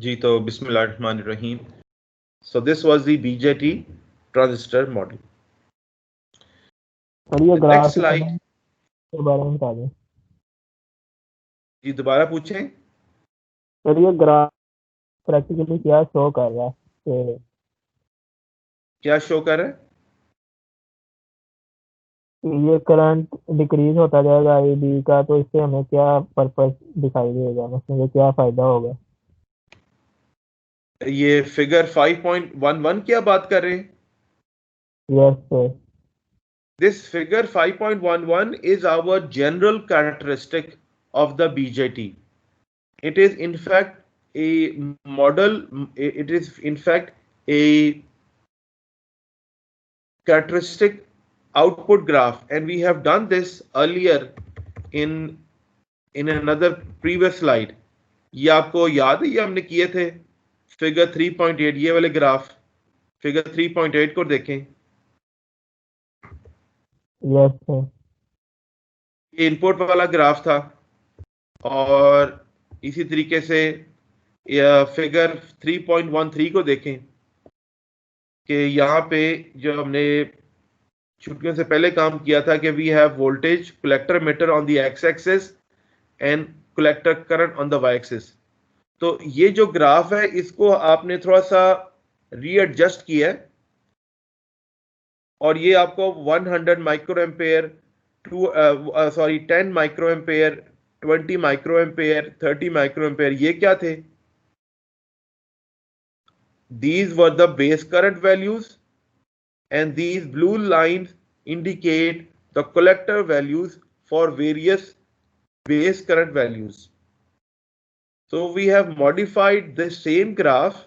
जी तो बिस्मिल्लाहिर्रहमानिर्रहीम. So this was the BJT transistor model. Sir ये The ग्राफ next के slide. बारे में बता दें. जी दोबारा पूछें. सर ये ग्राफ प्रैक्टिकली क्या शो कर रहा है कि क्या शो कर रहा है? ये करंट डिक्रीज होता जाएगा आई बी का, तो इससे हमें क्या पर्पस दिखाई देगा, मतलब क्या फायदा होगा. ये फिगर 5.11 क्या बात कर रहे हैं? Yes sir. This figure 5.11 is our general characteristic of the BJT. It is in fact a model. It is in fact a characteristic output graph, and we have done this earlier in another previous slide. ये आपको याद है, ये हमने किए थे figure 3.8, ये वाले ग्राफ. फिगर 3.8 को देखें. Yes sir. ये इनपुट वाला ग्राफ था. और इसी तरीके से फिगर 3.13 को देखें कि यहाँ पे जो हमने छुट्टियों से पहले काम किया था कि we have voltage collector emitter on the X axis and collector current on the Y axis. तो ये जो ग्राफ है इसको आपने थोड़ा सा रीएडजस्ट किया है, और ये आपको 100 micro ampere, 10 micro ampere, 20 micro ampere, 30 micro ampere, ये क्या थे? These were the base current values, and these blue lines indicate the collector values for various base current values. So we have modified the same graph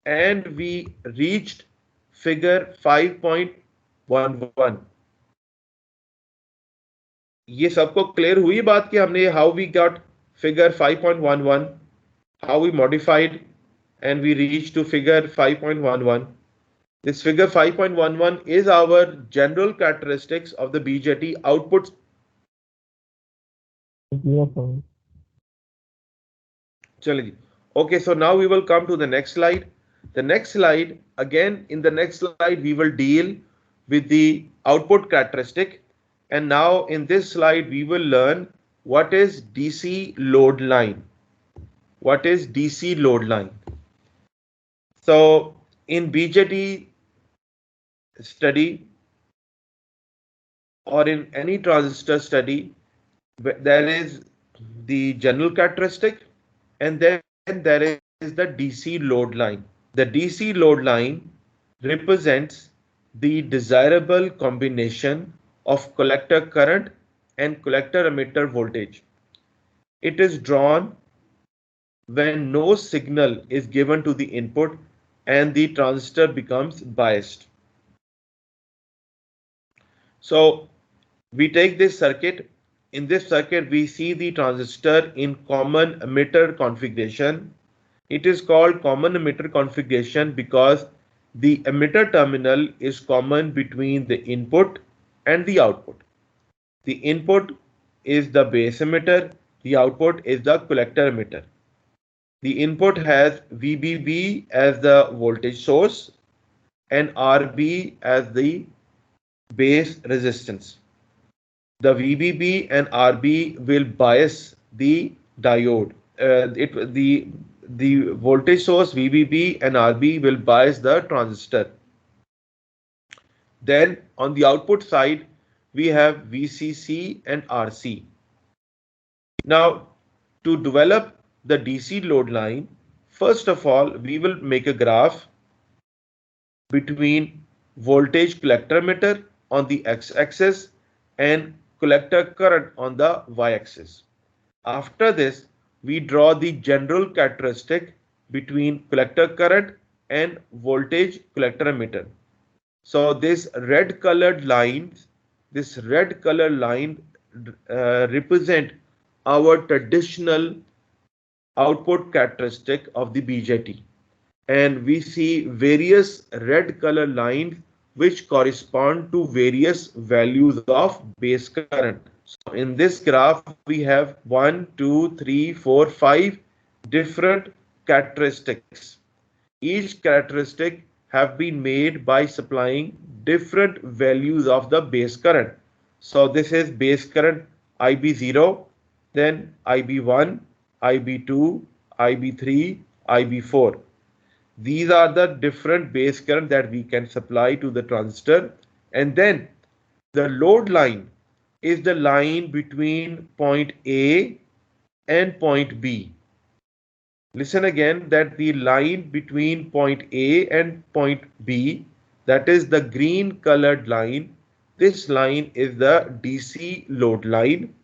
and we reached figure 5.11. ये सबको clear हुई बात कि हमने how we got figure 5.11, how we modified and we reached to figure 5.11. This figure 5.11 is our general characteristics of the BJT outputs. Yes sir. Okay, so now we will come to the next slide. The next slide, again, in the next slide, we will deal with the output characteristic. And now in this slide, we will learn what is DC load line. What is DC load line? So in BJT study or in any transistor study, there is the general characteristic and then there is the DC load line. The DC load line represents the desirable combination of collector current and collector emitter voltage. It is drawn when no signal is given to the input and the transistor becomes biased. So we take this circuit. In this circuit, we see the transistor in common emitter configuration. It is called common emitter configuration because the emitter terminal is common between the input and the output. The input is the base emitter, the output is the collector emitter. The input has VBB as the voltage source and RB as the base resistance. The VBB and RB will bias the diode. The voltage source VBB and RB will bias the transistor. Then on the output side, we have VCC and RC. Now, to develop the DC load line, first of all, we will make a graph between voltage collector emitter on the x-axis and collector current on the y-axis. After this, we draw the general characteristic between collector current and voltage collector emitter. So this red colored line represent our traditional output characteristic of the BJT. And we see various red color lines which correspond to various values of base current. So in this graph, we have 1, 2, 3, 4, 5 different characteristics. Each characteristic have been made by supplying different values of the base current. So this is base current IB0, then IB1, IB2, IB3, IB4. These are the different base current that we can supply to the transistor. And then the load line is the line between point A and point B. Listen again, that the line between point A and point B, that is the green colored line, this line is the DC load line,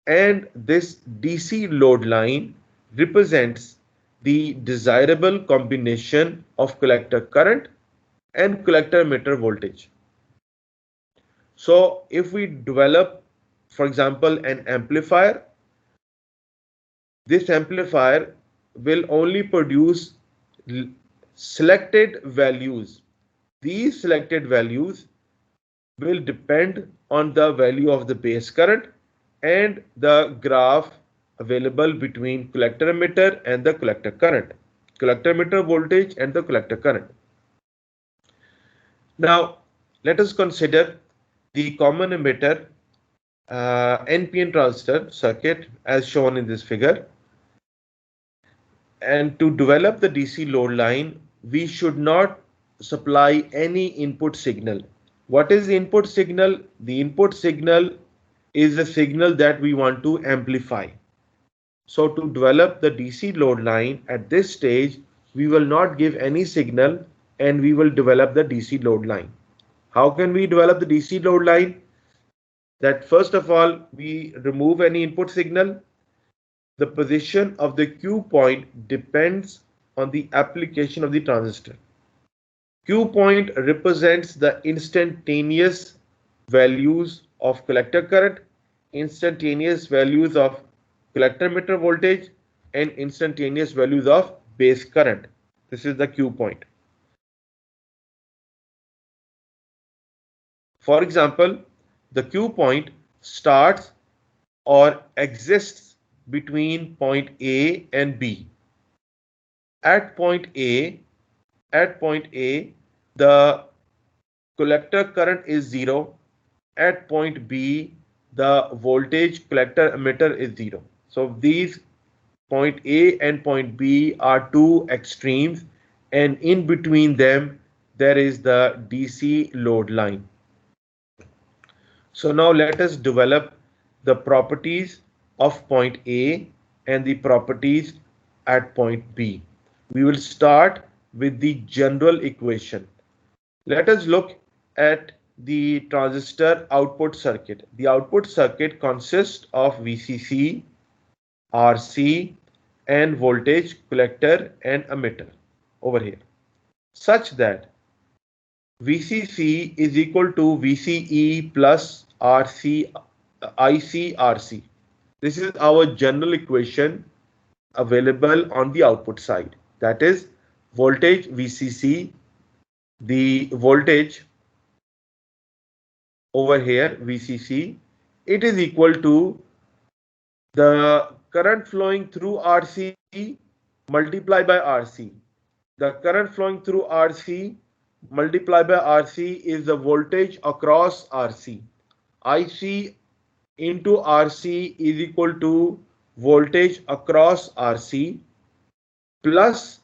and this DC load line represents the desirable combination of collector current and collector emitter voltage. So if we develop, for example, an amplifier, this amplifier will only produce selected values. These selected values will depend on the value of the base current and the graph available between collector emitter and the collector current, collector emitter voltage and the collector current. Now let us consider the common emitter NPN transistor circuit as shown in this figure. And to develop the DC load line, we should not supply any input signal. What is the input signal? The input signal is the signal that we want to amplify. So to develop the DC load line at this stage, we will not give any signal and we will develop the DC load line. How can we develop the DC load line? That first of all, we remove any input signal. The position of the Q point depends on the application of the transistor. Q point represents the instantaneous values of collector current, instantaneous values of collector emitter voltage, and instantaneous values of base current. This is the Q point. For example, the Q point starts or exists between point A and B. At point A, the collector current is 0. At point B, the voltage collector emitter is 0. So these point A and point B are two extremes, and in between them there is the DC load line. So now let us develop the properties of point A and the properties at point B. We will start with the general equation. Let us look at the transistor output circuit. The output circuit consists of VCC, RC, and voltage collector and emitter over here, such that VCC is equal to VCE plus IC RC. This is our general equation available on the output side. That is voltage VCC, the voltage over here VCC, it is equal to the current flowing through RC multiplied by RC. The current flowing through RC multiplied by RC is the voltage across RC. IC into RC is equal to voltage across RC plus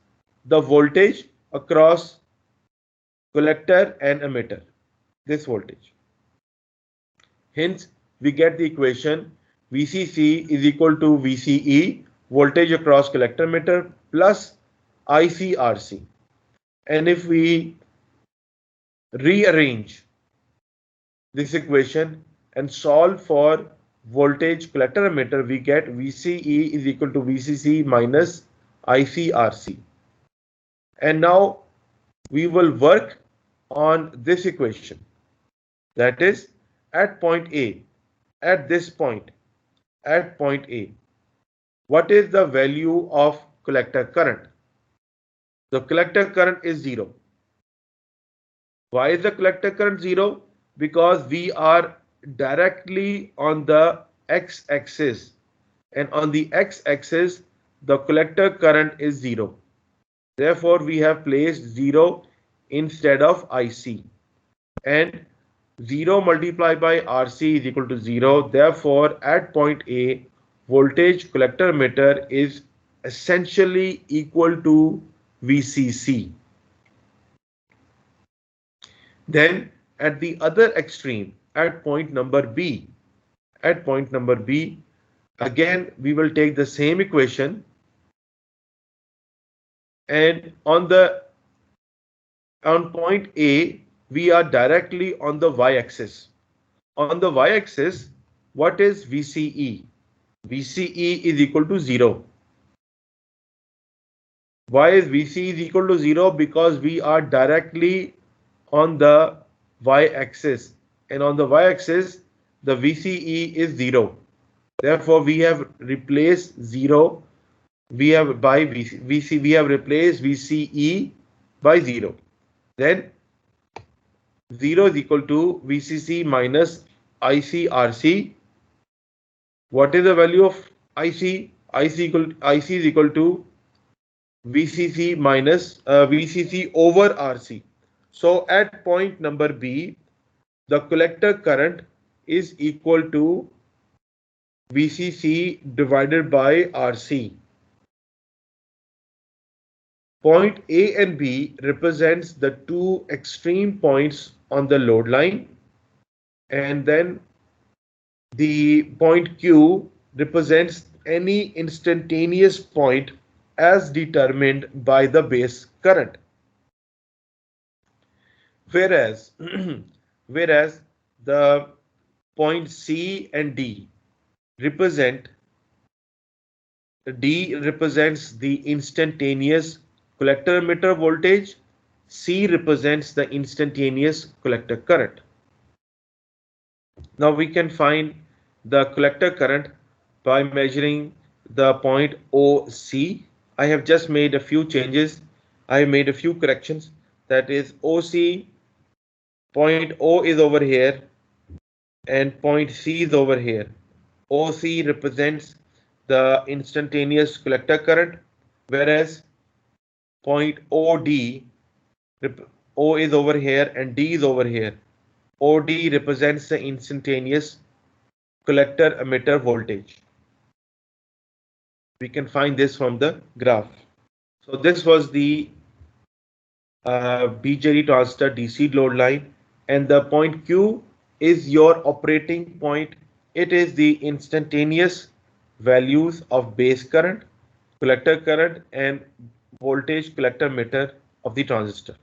the voltage across collector and emitter, this voltage. Hence, we get the equation VCC is equal to VCE, voltage across collector emitter, plus ICRC. And if we rearrange this equation and solve for voltage collector emitter, we get VCE is equal to VCC minus ICRC. And now we will work on this equation. That is, at point A, at this point, at point A, what is the value of collector current? The collector current is 0. Why is the collector current 0? Because we are directly on the x-axis, and on the x-axis the collector current is 0. Therefore, we have placed 0 instead of IC, and 0 multiplied by RC is equal to 0. Therefore, at point A, voltage collector emitter is essentially equal to VCC. Then at the other extreme, at point number B, again we will take the same equation, and on point A we are directly on the y-axis. On the y-axis, what is VCE? VCE is equal to 0. Why is VCE is equal to 0? Because we are directly on the y-axis, and on the y-axis the VCE is 0. Therefore, we have replaced 0. We have replaced VCE by 0. Then 0 is equal to VCC minus ICRC. What is the value of IC? IC is equal to VCC minus VCC over RC. So at point number B, the collector current is equal to VCC divided by RC. Point A and B represents the two extreme points on the load line, and then the point Q represents any instantaneous point as determined by the base current. Whereas the point C and D represents the instantaneous collector emitter voltage. C represents the instantaneous collector current. Now we can find the collector current by measuring the point OC. I have just made a few changes. I have made a few corrections. That is, OC, point O is over here and point C is over here. OC represents the instantaneous collector current, whereas point OD, O is over here and D is over here. OD represents the instantaneous collector emitter voltage. We can find this from the graph. So this was the BJT transistor DC load line, and the point Q is your operating point. It is the instantaneous values of base current, collector current, and voltage collector emitter of the transistor.